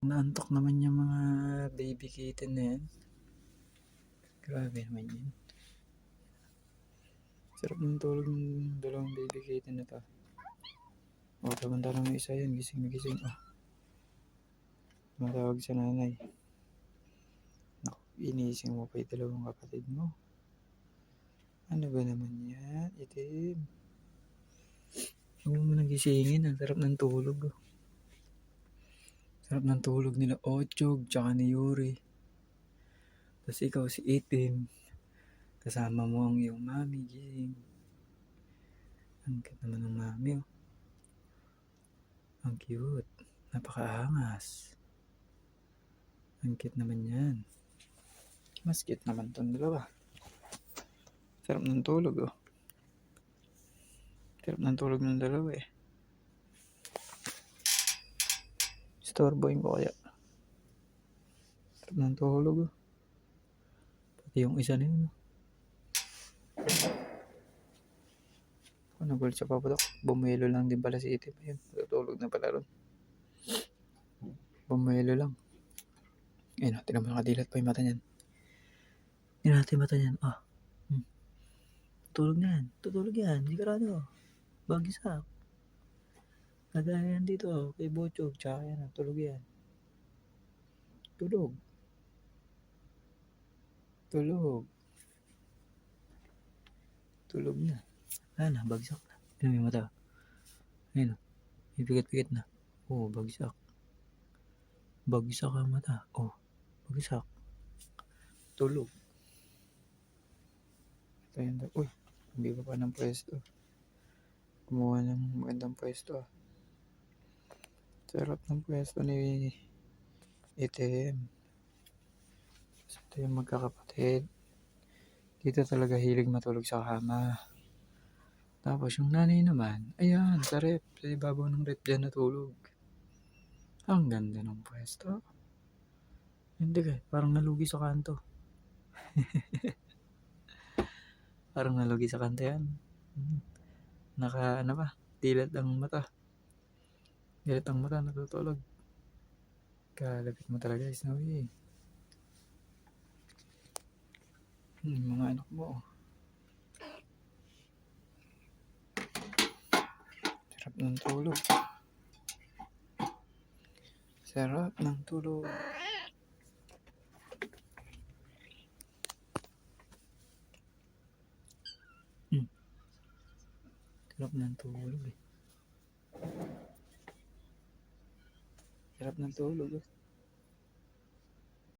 na antok naman yung mga baby kitten na yan. Grabe naman yun. Sarap ng tulog ng dalawang baby kitten na to. O, taman-talang yung isa yun. Gising na gising. Oh, matawag sa nanay. Naku, inising mo pa yung dalawang kapatid mo. Ano ba naman yan? Itim. Huwag mo nagisingin. Ang sarap ng tulog. Sarap ng tulog nila Ochog tsaka ni Yuri. Tapos ikaw si Itim. Kasama mo ang iyong mami, Jing. Ang cute naman ng mami, oh. Ang cute. Napakaangas. Ang cute naman yan. Mas cute naman itong dalawa. Sarap ng tulog, oh. Sarap ng tulog ng dalawa, eh. Storeboyin ko kaya. Sarap ng tulog, oh. Pati yung isa na yun, oh. Ano ba siya papatok? Bumelo lang din pala si Itim. Ayun, tutulog na pala ron. Bumelo lang. Ayun, tinan mo nakadilat pa yung mata niyan. Tingnan natin yung mata niyan. Ah. Tutulog na yan. Tutulog yan. Sigurado. Bagsak. Nagaya yan dito. Kay Bochog. Tsaka yan. Tulog yan. Tulog. Tulog. Tulog na. Ano, bagsak na. Tingnan mo yung mata. Ayun. May pikit-pikit na. Oh, bagsak. Bagsak ang mata. Oh, bagsak. Tulog. Ito yun. Uy, hindi pa ng pwesto. Kumuha ng magandang pwesto. Sarap ng pwesto ni Itim. Ito yung magkakapatid. Dito talaga hilig matulog sa kama. Tapos yung nanay naman, ayan, sa rep. Sa ibabaw ng rep dyan natulog. Ang ganda ng pwesto. Hindi ka, parang nalugi sa kanto. Parang nalugi sa kanto yan. Ano ba? Dilat ang mata. Dilat ang mata, natutulog. Kalapit mo talaga, Snowy. Mga anak mo. Sarap ng tulog. Sarap ng tulog. Sarap ng tulog, eh. Sarap ng tulog, eh.